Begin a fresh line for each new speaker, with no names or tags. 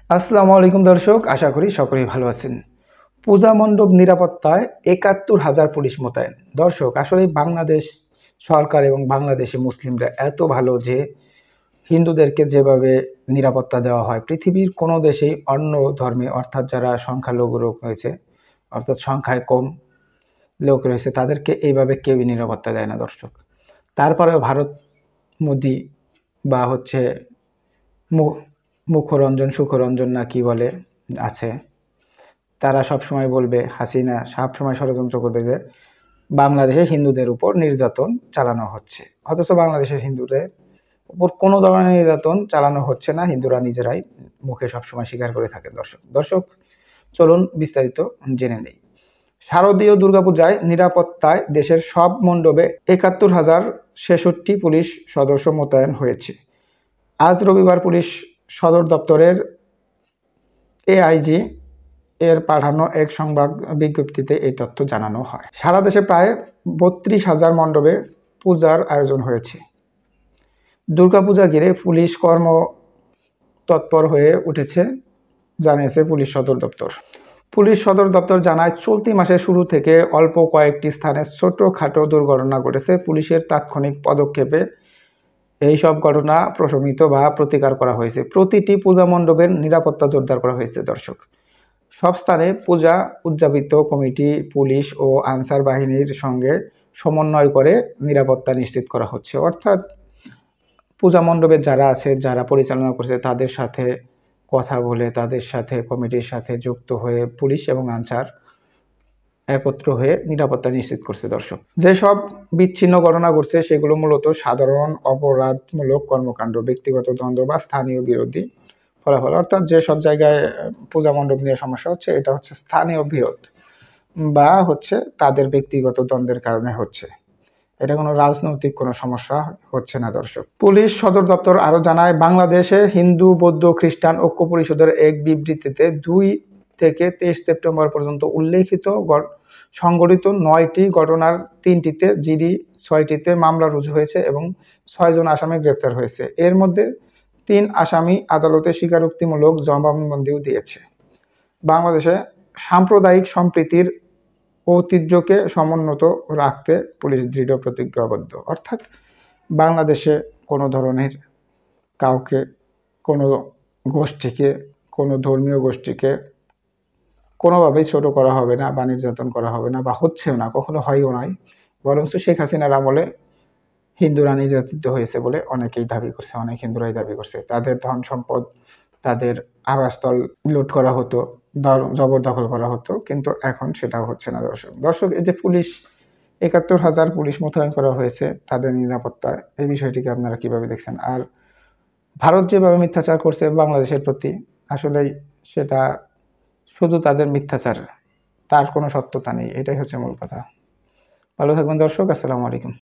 আসসালামু আলাইকুম দর্শক, আশা করি সকলেই ভালো আছেন। পূজা মণ্ডপ নিরাপত্তায় ৭১,০০০ পুলিশ মোতায়েন। দর্শক, আসলে বাংলাদেশ সরকার এবং বাংলাদেশি মুসলিমরা এত ভালো যে হিন্দুদেরকে যেভাবে নিরাপত্তা দেওয়া হয়, পৃথিবীর কোনো দেশেই অন্য ধর্মে অর্থাৎ যারা সংখ্যালঘু লোক রয়েছে, অর্থাৎ সংখ্যায় কম লোক রয়েছে, তাদেরকে এইভাবে কেউই নিরাপত্তা দেয় না দর্শক। তারপরেও ভারত মোদি বা হচ্ছে মুখরঞ্জন সুখরঞ্জন না কি বলে আছে, তারা সবসময় বলবে, হাসিনা সবসময় ষড়যন্ত্র করবে যে বাংলাদেশে হিন্দুদের উপর নির্যাতন চালানো হচ্ছে, অথচ বাংলাদেশের হিন্দুদের উপর কোনো ধরনের নির্যাতন চালানো হচ্ছে না, হিন্দুরা নিজেরাই মুখে সবসময় স্বীকার করে থাকেন। দর্শক চলুন বিস্তারিত জেনে নেই। শারদীয় দুর্গাপূজায় নিরাপত্তায় দেশের সব মণ্ডপে ৭১,০৬৬ পুলিশ সদস্য মোতায়েন হয়েছে। আজ রবিবার পুলিশ সদর দপ্তরের এআইজি এর পাঠানো এক সংবাদ বিজ্ঞপ্তিতে এই তথ্য জানানো হয়। সারা দেশে প্রায় ৩২,০০০ মণ্ডপে পূজার আয়োজন হয়েছে। দুর্গাপূজা ঘিরে পুলিশ তৎপর হয়ে উঠেছে, জানিয়েছে পুলিশ সদর দপ্তর। পুলিশ সদর দপ্তর জানায়, চলতি মাসের শুরু থেকে অল্প কয়েকটি স্থানে ছোটখাটো দুর্ঘটনা ঘটেছে। পুলিশের তাৎক্ষণিক পদক্ষেপে এই সব ঘটনা প্রশমিত বা প্রতিকার করা হয়েছে। প্রতিটি পূজা মণ্ডপের নিরাপত্তা জোরদার করা হয়েছে। দর্শক, সব স্থানে পূজা উদযাপিত কমিটি, পুলিশ ও আনসার বাহিনীর সঙ্গে সমন্বয় করে নিরাপত্তা নিশ্চিত করা হচ্ছে। অর্থাৎ পূজা মণ্ডপে যারা আছে, যারা পরিচালনা করছে, তাদের সাথে কথা বলে, তাদের সাথে কমিটির সাথে যুক্ত হয়ে পুলিশ এবং আনসার একত্র হয়ে নিরাপত্তা নিশ্চিত করছে। দর্শক, যেসব বিচ্ছিন্ন ঘটনা ঘটছে সেগুলো মূলত সাধারণ অপরাধমূলক কর্মকাণ্ড, ব্যক্তিগত দ্বন্দ্ব বা স্থানীয় বিরোধী ফলাফল। অর্থাৎ যেসব জায়গায় পূজা মণ্ডপ নিয়ে সমস্যা হচ্ছে, এটা হচ্ছে স্থানীয় বিরোধ বা হচ্ছে তাদের ব্যক্তিগত দ্বন্দ্বের কারণে হচ্ছে, এটা কোনো রাজনৈতিক কোনো সমস্যা হচ্ছে না। দর্শক, পুলিশ সদর দপ্তর আরও জানায়, বাংলাদেশে হিন্দু বৌদ্ধ খ্রিস্টান ঐক্য পরিষদের এক বিবৃতিতে ২ থেকে ২৩ সেপ্টেম্বর পর্যন্ত উল্লেখিত সংঘটিত ৯টি ঘটনার ৩টিতে জিডি, ৬টিতে মামলা রুজু হয়েছে এবং ৬ জন আসামি গ্রেপ্তার হয়েছে। এর মধ্যে ৩ আসামি আদালতে স্বীকারোক্তিমূলক জবানবন্দিও দিয়েছে। বাংলাদেশে সাম্প্রদায়িক সম্প্রীতির ঐতিহ্যকে সমুন্নত রাখতে পুলিশ দৃঢ় প্রতিজ্ঞাবদ্ধ। অর্থাৎ বাংলাদেশে কোনো ধরনের কাউকে, কোনো গোষ্ঠীকে, কোনো ধর্মীয় গোষ্ঠীকে কোনোভাবেই ছোট করা হবে না বা নির্যাতন করা হবে না, বা হচ্ছেও না, কখনো হয়ও নাই। বরঞ্চ শেখ হাসিনার আমলে হিন্দুরা নির্যাতিত হয়েছে বলে অনেকেই দাবি করছে, অনেক হিন্দুরাই দাবি করছে। তাদের ধন সম্পদ, তাদের আবাসস্থল লুট করা হতো, জবরদখল করা হতো, কিন্তু এখন সেটাও হচ্ছে না। দর্শক, এই যে পুলিশ ৭১,০০০ পুলিশ মোতায়েন করা হয়েছে তাদের নিরাপত্তায়, এই বিষয়টিকে আপনারা কিভাবে দেখছেন? আর ভারত যেভাবে মিথ্যাচার করছে বাংলাদেশের প্রতি, আসলেই সেটা শুধু তাদের মিথ্যাচার, তার কোনো সত্যতা নেই। এটাই হচ্ছে মূল কথা। ভালো থাকবেন দর্শক, আসসালামু আলাইকুম।